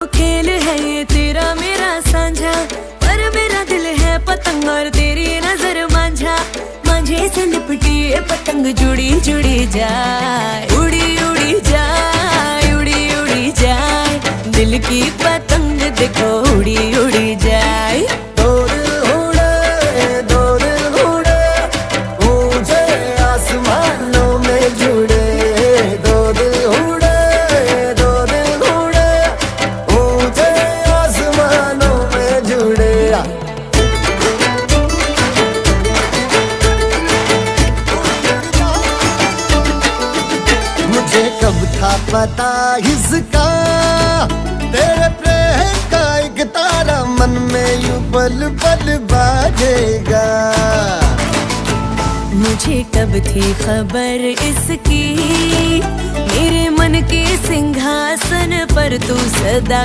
खेल है ये तेरा मेरा साझा, पर मेरा दिल है पतंग और तेरी नजर मांझा। मांझे से लिपटी ये पतंग जुड़ी जुड़ी जाए, उड़ी उड़ी जाए, उड़ी उड़ी जाए। दिल की पतंग देखो उड़ी उड़ी जाए। दो दिल उड़े ऊंचे आसमानों में जुड़े। दो दिल उड़े ऊंचे आसमानों में जुड़े। मुझे कब था पता इसका, तेरे प्रेम का एक तारा मन में यूं पल पल बाजेगा। मुझे कब थी खबर इसकी, मेरे मन के सिंहासन पर तू सदा